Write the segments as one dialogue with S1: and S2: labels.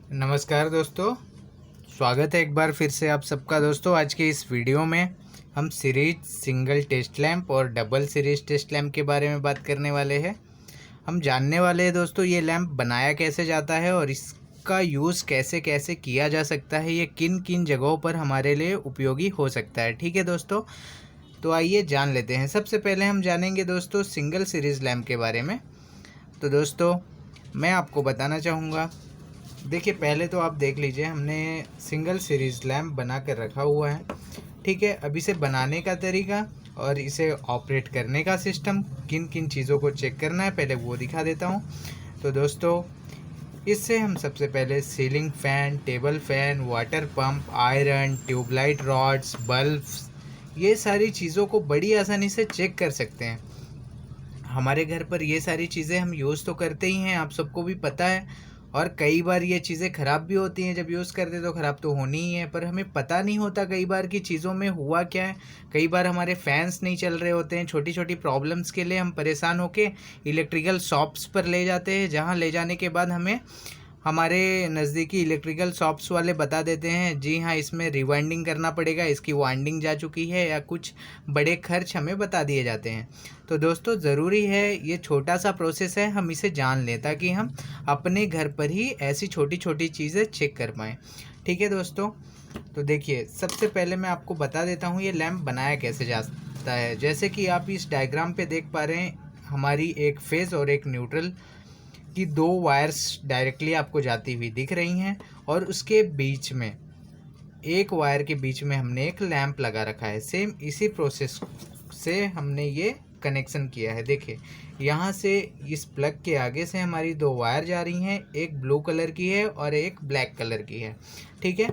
S1: नमस्कार दोस्तों, स्वागत है एक बार फिर से आप सबका। दोस्तों आज के इस वीडियो में हम सीरीज सिंगल टेस्ट लैंप और डबल सीरीज टेस्ट लैंप के बारे में बात करने वाले हैं। हम जानने वाले हैं दोस्तों ये लैंप बनाया कैसे जाता है और इसका यूज़ कैसे कैसे किया जा सकता है, ये किन किन जगहों पर हमारे लिए उपयोगी हो सकता है। ठीक है दोस्तों, तो आइए जान लेते हैं। सबसे पहले हम जानेंगे दोस्तों सिंगल सीरीज़ लैंप के बारे में। तो दोस्तों मैं आपको बताना चाहूँगा, देखिए पहले तो आप देख लीजिए हमने सिंगल सीरीज़ लैंप बना कर रखा हुआ है। ठीक है, अब इसे बनाने का तरीका और इसे ऑपरेट करने का सिस्टम, किन किन चीज़ों को चेक करना है पहले वो दिखा देता हूँ। तो दोस्तों इससे हम सबसे पहले ceiling fan, table fan, water pump, iron, tubelight rods, bulbs, ये सारी चीज़ों को बड़ी आसानी से चेक कर सकते हैं। हमारे घर पर ये सारी चीज़ें हम यूज़ तो करते ही हैं, आप सबको भी पता है। और कई बार ये चीज़ें ख़राब भी होती हैं, जब यूज़ करते तो ख़राब तो होनी ही है, पर हमें पता नहीं होता कई बार कि चीज़ों में हुआ क्या है। कई बार हमारे फैंस नहीं चल रहे होते हैं, छोटी छोटी प्रॉब्लम्स के लिए हम परेशान होकर इलेक्ट्रिकल शॉप्स पर ले जाते हैं, जहाँ ले जाने के बाद हमें हमारे नज़दीकी इलेक्ट्रिकल शॉप्स वाले बता देते हैं जी हाँ इसमें रिवाइंडिंग करना पड़ेगा, इसकी वाइंडिंग जा चुकी है, या कुछ बड़े खर्च हमें बता दिए जाते हैं। तो दोस्तों ज़रूरी है, ये छोटा सा प्रोसेस है, हम इसे जान लें ताकि हम अपने घर पर ही ऐसी छोटी छोटी चीज़ें चेक कर पाएँ। ठीक है दोस्तों, तो देखिए सबसे पहले मैं आपको बता देता हूँ ये लैंप बनाया कैसे जाता है। जैसे कि आप इस डायग्राम पे देख पा रहे हैं, हमारी एक फेज़ और एक न्यूट्रल की दो वायर्स डायरेक्टली आपको जाती हुई दिख रही हैं, और उसके बीच में एक वायर के बीच में हमने एक लैंप लगा रखा है। सेम इसी प्रोसेस से हमने ये कनेक्शन किया है। देखिए यहाँ से इस प्लग के आगे से हमारी दो वायर जा रही हैं, एक ब्लू कलर की है और एक ब्लैक कलर की है। ठीक है,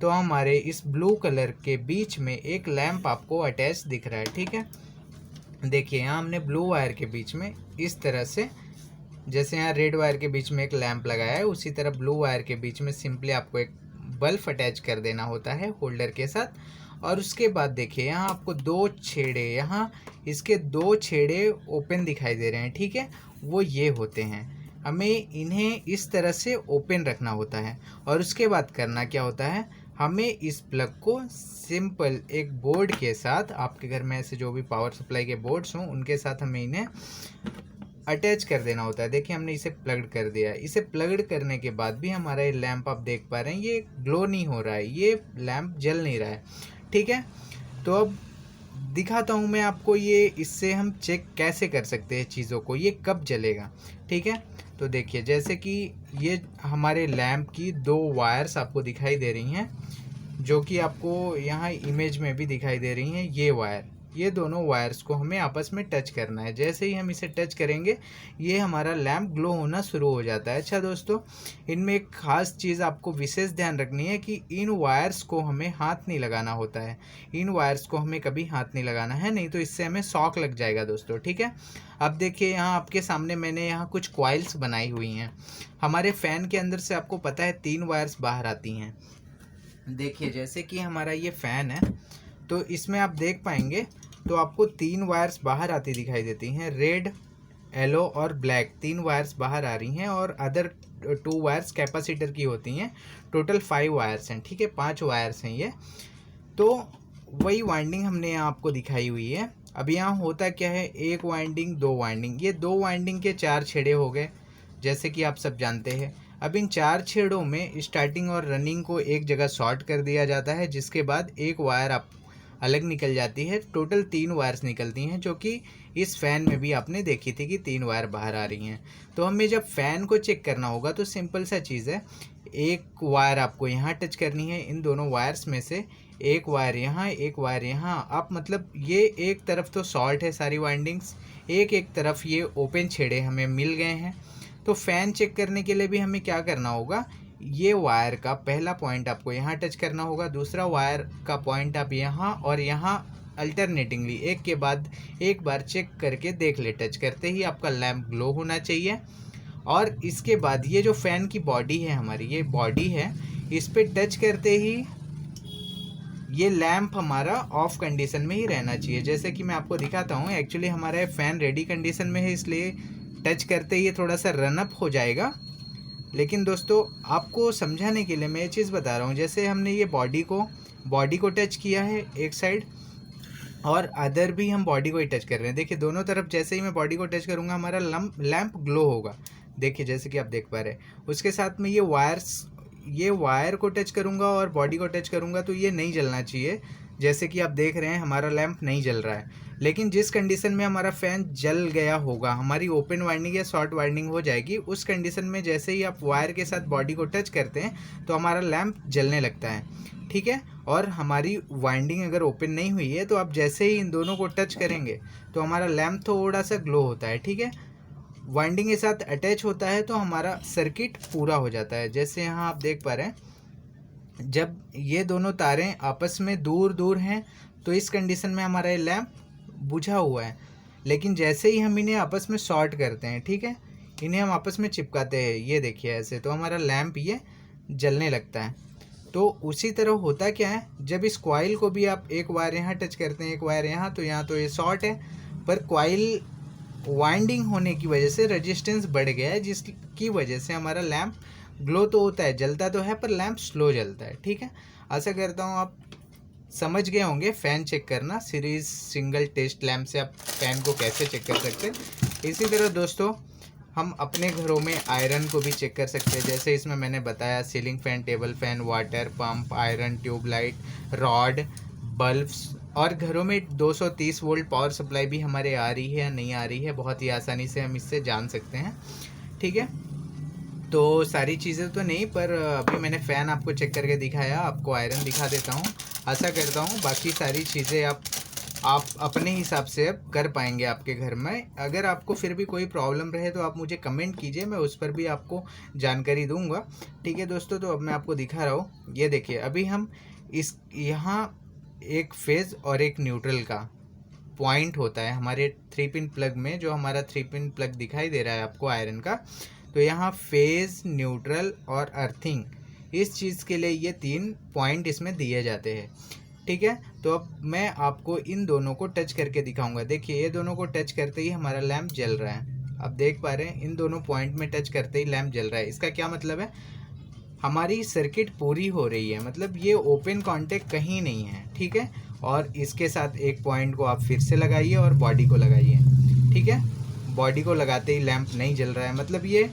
S1: तो हमारे इस ब्लू कलर के बीच में एक लैंप आपको अटैच दिख रहा है। ठीक है, देखिए यहाँ हमने ब्लू वायर के बीच में इस तरह से, जैसे यहाँ रेड वायर के बीच में एक लैंप लगाया है, उसी तरह ब्लू वायर के बीच में सिंपली आपको एक बल्ब अटैच कर देना होता है होल्डर के साथ। और उसके बाद देखिए यहाँ आपको दो छेड़े, यहाँ इसके दो छेड़े ओपन दिखाई दे रहे हैं। ठीक है, वो ये होते हैं, हमें इन्हें इस तरह से ओपन रखना होता है। और उसके बाद करना क्या होता है, हमें इस प्लग को सिंपल एक बोर्ड के साथ, आपके घर में ऐसे जो भी पावर सप्लाई के बोर्ड्स हों उनके साथ हमें इन्हें अटैच कर देना होता है। देखिए हमने इसे प्लग्ड कर दिया है। इसे प्लग्ड करने के बाद भी हमारा ये लैंप आप देख पा रहे हैं ये ग्लो नहीं हो रहा है, ये लैंप जल नहीं रहा है। ठीक है, तो अब दिखाता हूँ मैं आपको ये, इससे हम चेक कैसे कर सकते हैं चीज़ों को, ये कब जलेगा। ठीक है, तो देखिए जैसे कि ये हमारे लैंप की दो वायर्स आपको दिखाई दे रही हैं, जो कि आपको यहाँ इमेज में भी दिखाई दे रही हैं। ये वायर, ये दोनों वायर्स को हमें आपस में टच करना है। जैसे ही हम इसे टच करेंगे ये हमारा लैंप ग्लो होना शुरू हो जाता है। अच्छा दोस्तों, इनमें एक ख़ास चीज़ आपको विशेष ध्यान रखनी है कि इन वायर्स को हमें हाथ नहीं लगाना होता है। इन वायर्स को हमें कभी हाथ नहीं लगाना है, नहीं तो इससे हमें शॉक लग जाएगा दोस्तों। ठीक है, अब देखिए यहाँ आपके सामने मैंने यहाँ कुछ कॉइल्स बनाई हुई हैं। हमारे फ़ैन के अंदर से आपको पता है 3 वायर्स बाहर आती हैं। देखिए जैसे कि हमारा ये फ़ैन है, तो इसमें आप देख पाएंगे तो आपको 3 वायर्स बाहर आती दिखाई देती हैं, रेड, येलो और ब्लैक 3 वायर्स बाहर आ रही हैं, और अदर 2 वायर्स कैपेसिटर की होती हैं। टोटल 5 वायर्स हैं। ठीक है, 5 वायर्स हैं ये। तो वही वाइंडिंग हमने यहाँ आपको दिखाई हुई है। अब यहाँ होता क्या है, एक वाइंडिंग, दो वाइंडिंग, ये 2 वाइंडिंग के 4 छेड़े हो गए जैसे कि आप सब जानते हैं। अब इन 4 छेड़ों में स्टार्टिंग और रनिंग को एक जगह शॉर्ट कर दिया जाता है, जिसके बाद एक वायर आप अलग निकल जाती है। टोटल 3 वायर्स निकलती हैं, जो कि इस फ़ैन में भी आपने देखी थी कि 3 वायर बाहर आ रही हैं। तो हमें जब फ़ैन को चेक करना होगा तो सिंपल सा चीज़ है, एक वायर आपको यहाँ टच करनी है, इन दोनों वायर्स में से एक वायर यहाँ, एक वायर यहाँ। आप मतलब ये एक तरफ तो शॉर्ट है सारी वाइंडिंग्स, एक तरफ ये ओपन छेड़े हमें मिल गए हैं। तो फ़ैन चेक करने के लिए भी हमें क्या करना होगा, ये वायर का पहला पॉइंट आपको यहाँ टच करना होगा, दूसरा वायर का पॉइंट आप यहाँ और यहाँ अल्टरनेटिंगली एक के बाद एक बार चेक करके देख ले। टच करते ही आपका लैंप ग्लो होना चाहिए। और इसके बाद ये जो फ़ैन की बॉडी है हमारी, ये बॉडी है, इस पर टच करते ही ये लैंप हमारा ऑफ कंडीशन में ही रहना चाहिए। जैसे कि मैं आपको दिखाता हूँ, एक्चुअली हमारा फ़ैन रेडी कंडीशन में है, इसलिए टच करते ही ये थोड़ा सा रन अप हो जाएगा, लेकिन दोस्तों आपको समझाने के लिए मैं ये चीज़ बता रहा हूँ, जैसे हमने ये बॉडी को टच किया है एक साइड, और अदर भी हम बॉडी को ही टच कर रहे हैं। देखिए दोनों तरफ जैसे ही मैं बॉडी को टच करूँगा हमारा लैंप ग्लो होगा। देखिए जैसे कि आप देख पा रहे हैं। उसके साथ में ये वायर को टच करूँगा और बॉडी को टच करूँगा तो ये नहीं जलना चाहिए। जैसे कि आप देख रहे हैं हमारा लैंप नहीं जल रहा है। लेकिन जिस कंडीशन में हमारा फ़ैन जल गया होगा, हमारी ओपन वाइंडिंग या शॉर्ट वाइंडिंग हो जाएगी, उस कंडीशन में जैसे ही आप वायर के साथ बॉडी को टच करते हैं तो हमारा लैंप जलने लगता है, ठीक है। और हमारी वाइंडिंग अगर ओपन नहीं हुई है तो आप जैसे ही इन दोनों को टच करेंगे तो हमारा लैंप थोड़ा सा ग्लो होता है, ठीक है। वाइंडिंग के साथ अटैच होता है तो हमारा सर्किट पूरा हो जाता है। जैसे यहाँ आप देख पा रहे हैं, जब ये दोनों तारें आपस में दूर दूर हैं तो इस कंडीशन में हमारा ये लैंप बुझा हुआ है। लेकिन जैसे ही हम इन्हें आपस में शॉर्ट करते हैं, ठीक है, इन्हें हम आपस में चिपकाते हैं, ये देखिए ऐसे, तो हमारा लैंप ये जलने लगता है। तो उसी तरह होता क्या है, जब इस कॉइल को भी आप एक वायर यहाँ टच करते हैं, एक वायर यहाँ, तो यहाँ तो ये शॉर्ट है, पर कॉइल वाइंडिंग होने की वजह से रेजिस्टेंस बढ़ गया है, जिसकी वजह से हमारा लैंप ग्लो तो होता है, जलता तो है, पर लैंप स्लो जलता है, ठीक है। आशा करता हूँ आप समझ गए होंगे फ़ैन चेक करना। सीरीज सिंगल टेस्ट लैंप से आप फ़ैन को कैसे चेक कर सकते हैं। इसी तरह दोस्तों हम अपने घरों में आयरन को भी चेक कर सकते हैं। जैसे इसमें मैंने बताया ceiling fan, table fan, water pump, iron, tubelight, rod, bulbs, और घरों में 230 वोल्ट पावर सप्लाई भी हमारे आ रही है या नहीं आ रही है, बहुत ही आसानी से हम इससे जान सकते हैं, ठीक है। तो सारी चीज़ें तो नहीं, पर अभी मैंने फ़ैन आपको चेक करके दिखाया, आपको आयरन दिखा देता हूँ। आशा करता हूँ बाकी सारी चीज़ें आप अपने हिसाब से अब कर पाएंगे आपके घर में। अगर आपको फिर भी कोई प्रॉब्लम रहे तो आप मुझे कमेंट कीजिए, मैं उस पर भी आपको जानकारी दूंगा, ठीक है दोस्तों। तो अब मैं आपको दिखा रहा हूँ, ये देखिए अभी हम यहाँ एक फेज़ और एक न्यूट्रल का पॉइंट होता है हमारे 3 पिन प्लग में। जो हमारा 3 पिन प्लग दिखाई दे रहा है आपको आयरन का, तो यहाँ फेज़, न्यूट्रल और अर्थिंग, इस चीज़ के लिए ये 3 पॉइंट इसमें दिए जाते हैं, ठीक है। तो अब मैं आपको इन दोनों को टच करके दिखाऊंगा। देखिए ये दोनों को टच करते ही हमारा लैंप जल रहा है। आप देख पा रहे हैं इन दोनों पॉइंट में टच करते ही लैंप जल रहा है। इसका क्या मतलब है, हमारी सर्किट पूरी हो रही है, मतलब ये ओपन कॉन्टेक्ट कहीं नहीं है, ठीक है। और इसके साथ एक पॉइंट को आप फिर से लगाइए और बॉडी को लगाइए, ठीक है। बॉडी को लगाते ही लैंप नहीं जल रहा है, मतलब ये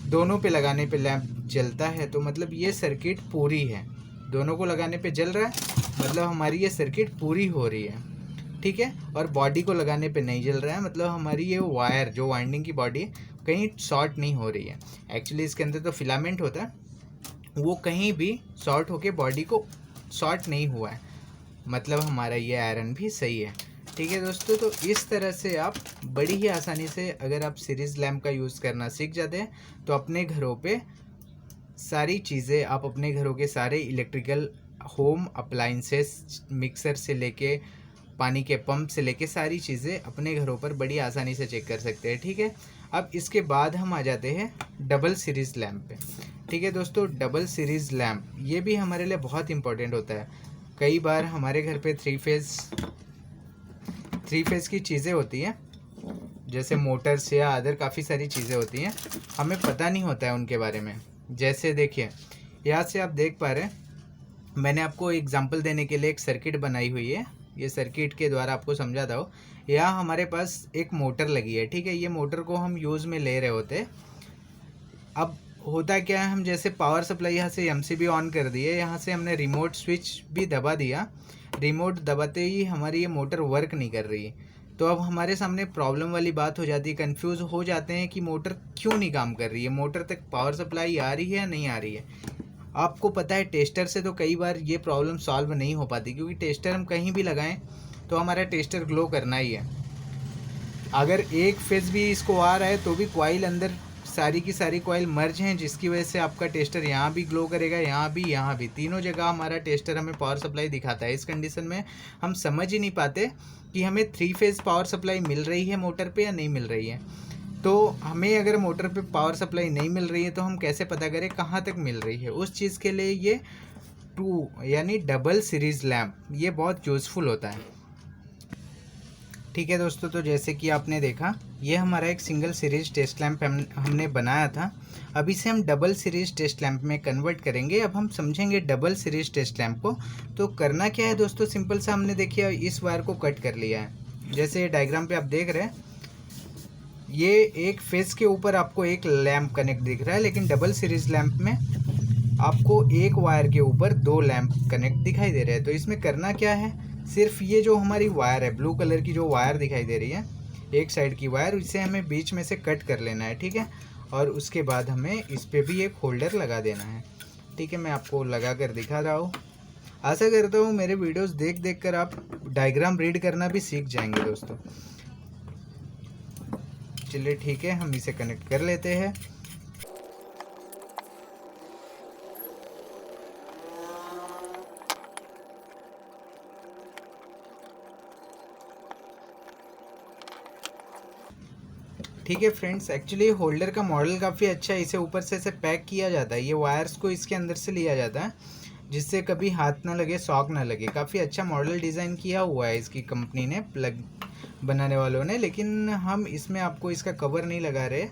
S1: दोनों पे लगाने पे लैंप जलता है, तो मतलब ये सर्किट पूरी है। दोनों को लगाने पे जल रहा है, मतलब हमारी ये सर्किट पूरी हो रही है, ठीक है। और बॉडी को लगाने पे नहीं जल रहा है, मतलब हमारी ये वायर जो वाइंडिंग की बॉडी है कहीं शॉर्ट नहीं हो रही है। एक्चुअली इसके अंदर तो फिलामेंट होता है, वो कहीं भी शॉर्ट होके बॉडी को शॉर्ट नहीं हुआ है, मतलब हमारा ये आयरन भी सही है, ठीक है दोस्तों। तो इस तरह से आप बड़ी ही आसानी से अगर आप सीरीज़ लैम्प का यूज़ करना सीख जाते हैं तो अपने घरों पे सारी चीज़ें, आप अपने घरों के सारे इलेक्ट्रिकल होम अप्लाइंसेस, मिक्सर से लेके पानी के पंप से लेके सारी चीज़ें अपने घरों पर बड़ी आसानी से चेक कर सकते हैं, ठीक है। अब इसके बाद हम आ जाते हैं डबल सीरीज़ लैम्प पे, ठीक है दोस्तों। डबल सीरीज़ लैम्प ये भी हमारे लिए बहुत इंपॉर्टेंट होता है। कई बार हमारे घर पे थ्री फेज़ की चीज़ें होती हैं, जैसे मोटर्स या अदर काफ़ी सारी चीज़ें होती हैं, हमें पता नहीं होता है उनके बारे में। जैसे देखिए यहाँ से आप देख पा रहे हैं, मैंने आपको एग्जांपल देने के लिए एक सर्किट बनाई हुई है, ये सर्किट के द्वारा आपको समझाता हूँ। यहाँ हमारे पास एक मोटर लगी है, ठीक है। ये मोटर को हम यूज़ में ले रहे होते हैं। अब होता क्या है, हम जैसे पावर सप्लाई यहाँ से एमसीबी ऑन कर दिए, यहाँ से हमने रिमोट स्विच भी दबा दिया, रिमोट दबाते ही हमारी ये मोटर वर्क नहीं कर रही। तो अब हमारे सामने प्रॉब्लम वाली बात हो जाती है, कंफ्यूज हो जाते हैं कि मोटर क्यों नहीं काम कर रही है, मोटर तक पावर सप्लाई आ रही है या नहीं आ रही है। आपको पता है टेस्टर से तो कई बार ये प्रॉब्लम सॉल्व नहीं हो पाती, क्योंकि टेस्टर हम कहीं भी लगाएं तो हमारा टेस्टर ग्लो करना ही है। अगर एक फेज़ भी इसको आ रहा है तो भी कॉइल अंदर सारी की सारी कॉइल मर्ज हैं, जिसकी वजह से आपका टेस्टर यहाँ भी ग्लो करेगा, यहाँ भी तीनों जगह हमारा टेस्टर हमें पावर सप्लाई दिखाता है। इस कंडीशन में हम समझ ही नहीं पाते कि हमें 3 फेज़ पावर सप्लाई मिल रही है मोटर पे या नहीं मिल रही है। तो हमें अगर मोटर पे पावर सप्लाई नहीं मिल रही है तो हम कैसे पता करें कहाँ तक मिल रही है। उस चीज़ के लिए ये 2 यानी डबल सीरीज़ लैम्प ये बहुत यूज़फुल होता है, ठीक है दोस्तों, तो जैसे कि आपने देखा ये हमारा एक सिंगल सीरीज टेस्ट लैंप हमने बनाया था। अब इसे हम डबल सीरीज टेस्ट लैंप में कन्वर्ट करेंगे। अब हम समझेंगे डबल सीरीज टेस्ट लैंप को। तो करना क्या है दोस्तों, सिंपल सा हमने देखिए इस वायर को कट कर लिया है। जैसे डायग्राम पे आप देख रहे हैं, ये एक फेस के ऊपर आपको एक लैंप कनेक्ट दिख रहा है, लेकिन डबल सीरीज लैंप में आपको एक वायर के ऊपर 2 लैंप कनेक्ट दिखाई दे रहे हैं। तो इसमें करना क्या है, सिर्फ ये जो हमारी वायर है, ब्लू कलर की जो वायर दिखाई दे रही है एक साइड की वायर, इसे हमें बीच में से कट कर लेना है। ठीक है, और उसके बाद हमें इस पर भी एक होल्डर लगा देना है। ठीक है, मैं आपको लगा कर दिखा रहा हूँ। आशा करता हूँ मेरे वीडियोस देख देख कर आप डायग्राम रीड करना भी सीख जाएंगे दोस्तों। चलिए ठीक है, हम इसे कनेक्ट कर लेते हैं। ठीक है फ्रेंड्स, एक्चुअली होल्डर का मॉडल काफ़ी अच्छा है। इसे ऊपर से ऐसे पैक किया जाता है, ये वायर्स को इसके अंदर से लिया जाता है जिससे कभी हाथ ना लगे, शॉक ना लगे। काफ़ी अच्छा मॉडल डिज़ाइन किया हुआ है इसकी कंपनी ने, प्लग बनाने वालों ने। लेकिन हम इसमें आपको इसका कवर नहीं लगा रहे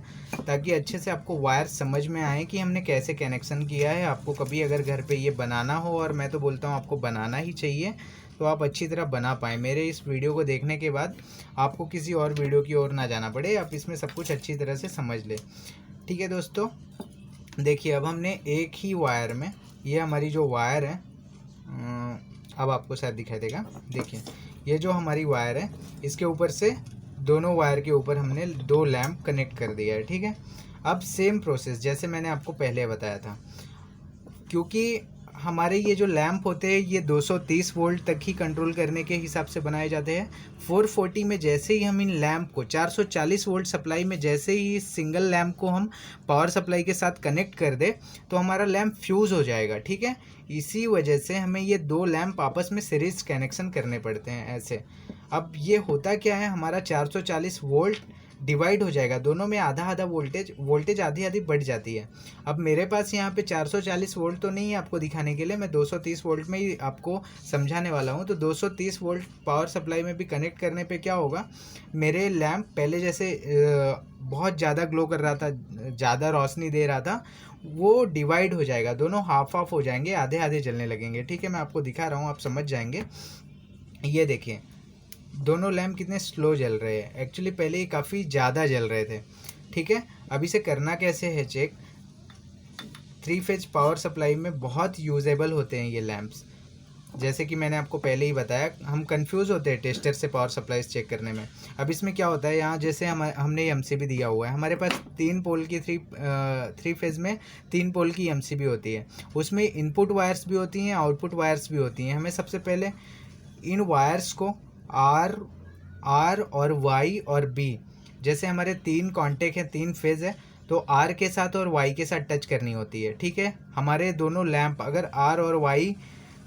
S1: ताकि अच्छे से आपको वायर समझ में आए कि हमने कैसे कनेक्शन किया है। आपको कभी अगर घर पे ये बनाना हो, और मैं तो बोलता हूँ आपको बनाना ही चाहिए, तो आप अच्छी तरह बना पाएँ। मेरे इस वीडियो को देखने के बाद आपको किसी और वीडियो की ओर ना जाना पड़े, आप इसमें सब कुछ अच्छी तरह से समझ लें। ठीक है दोस्तों, देखिए अब हमने एक ही वायर में, ये हमारी जो वायर है, अब आपको शायद दिखाई देगा, देखिए ये जो हमारी वायर है इसके ऊपर से दोनों वायर के ऊपर हमने 2 लैंप कनेक्ट कर दिया है। ठीक है, अब सेम प्रोसेस जैसे मैंने आपको पहले बताया था, क्योंकि हमारे ये जो लैंप होते हैं ये 230 वोल्ट तक ही कंट्रोल करने के हिसाब से बनाए जाते हैं। 440 में जैसे ही हम इन लैंप को 440 वोल्ट सप्लाई में जैसे ही सिंगल लैंप को हम पावर सप्लाई के साथ कनेक्ट कर दे तो हमारा लैंप फ्यूज़ हो जाएगा। ठीक है, इसी वजह से हमें ये 2 लैंप आपस में सीरीज कनेक्शन करने पड़ते हैं ऐसे। अब ये होता क्या है, हमारा 440 वोल्ट डिवाइड हो जाएगा, दोनों में आधा आधा वोल्टेज आधी आधी बढ़ जाती है। अब मेरे पास यहाँ पे 440 वोल्ट तो नहीं है आपको दिखाने के लिए, मैं 230 वोल्ट में ही आपको समझाने वाला हूँ। तो 230 वोल्ट पावर सप्लाई में भी कनेक्ट करने पे क्या होगा, मेरे लैंप पहले जैसे बहुत ज़्यादा ग्लो कर रहा था, ज़्यादा रोशनी दे रहा था, वो डिवाइड हो जाएगा, दोनों हाफ हाफ हो जाएंगे, आधे आधे जलने लगेंगे। ठीक है, मैं आपको दिखा रहा हूँ, आप समझ जाएंगे। ये देखिए दोनों लैंप कितने स्लो जल रहे हैं, एक्चुअली पहले ही काफ़ी ज़्यादा जल रहे थे। ठीक है, अब इसे करना कैसे है चेक, 3 फेज पावर सप्लाई में बहुत यूजेबल होते हैं ये लैंप्स। जैसे कि मैंने आपको पहले ही बताया, हम कंफ्यूज होते हैं टेस्टर से पावर सप्लाईज चेक करने में। अब इसमें क्या होता है, यहाँ जैसे हमने एमसीबी दिया हुआ है, हमारे पास 3 पोल की 3 फेज में 3 पोल की एमसीबी होती है। उसमें इनपुट वायर्स भी होती हैं, आउटपुट वायर्स भी होती हैं। हमें सबसे पहले इन वायर्स को आर और वाई और बी, जैसे हमारे 3 कॉन्टेक्ट हैं, 3 फेज है, तो आर के साथ और वाई के साथ टच करनी होती है। ठीक है, हमारे दोनों लैंप अगर आर और वाई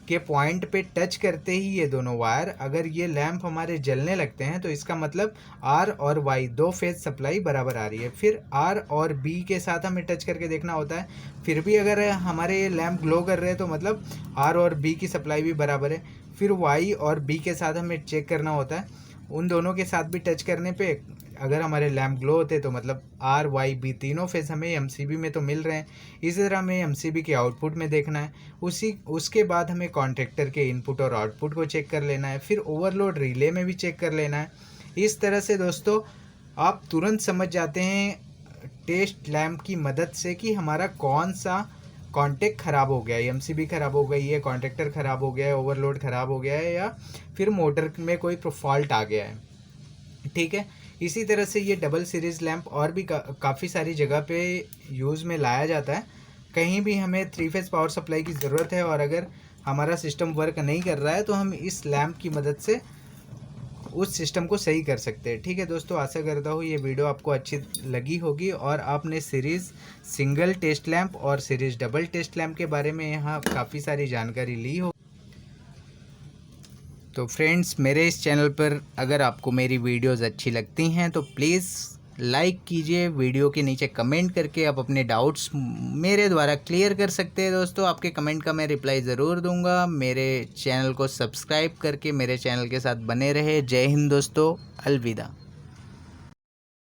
S1: के पॉइंट पे टच करते ही ये दोनों वायर, अगर ये लैंप हमारे जलने लगते हैं तो इसका मतलब आर और वाई 2 फेज सप्लाई बराबर आ रही है। फिर आर और बी के साथ हमें टच करके देखना होता है, फिर भी अगर हमारे ये लैंप ग्लो कर रहे हैं तो मतलब आर और बी की सप्लाई भी बराबर है। फिर वाई और बी के साथ हमें चेक करना होता है, उन दोनों के साथ भी टच करने पे अगर हमारे लैंप ग्लो होते तो मतलब आर वाई बी तीनों फेज हमें एमसीबी में तो मिल रहे हैं। इसी तरह हमें एमसीबी के आउटपुट में देखना है। उसके बाद हमें कॉन्ट्रैक्टर के इनपुट और आउटपुट को चेक कर लेना है, फिर ओवरलोड रिले में भी चेक कर लेना है। इस तरह से दोस्तों आप तुरंत समझ जाते हैं टेस्ट लैंप की मदद से कि हमारा कौन सा कॉन्टेक्ट ख़राब हो गया है, एमसीबी ख़राब हो गई है, कॉन्ट्रैक्टर ख़राब हो गया है, ओवरलोड ख़राब हो गया है, या फिर मोटर में कोई फॉल्ट आ गया है। ठीक है, इसी तरह से ये डबल सीरीज़ लैंप और भी काफ़ी सारी जगह पे यूज़ में लाया जाता है। कहीं भी हमें 3 फेज पावर सप्लाई की ज़रूरत है और अगर हमारा सिस्टम वर्क नहीं कर रहा है तो हम इस लैंप की मदद से उस सिस्टम को सही कर सकते हैं। ठीक है दोस्तों, आशा करता हूँ ये वीडियो आपको अच्छी लगी होगी और आपने सीरीज़ सिंगल टेस्ट लैंप और सीरीज़ डबल टेस्ट लैंप के बारे में यहाँ काफ़ी सारी जानकारी ली हो। तो फ्रेंड्स, मेरे इस चैनल पर अगर आपको मेरी वीडियोस अच्छी लगती हैं तो प्लीज़ लाइक कीजिए, वीडियो के नीचे कमेंट करके आप अपने डाउट्स मेरे द्वारा क्लियर कर सकते हैं दोस्तों। आपके कमेंट का मैं रिप्लाई ज़रूर दूंगा। मेरे चैनल को सब्सक्राइब करके मेरे चैनल के साथ बने रहे। जय हिंद दोस्तों, अलविदा।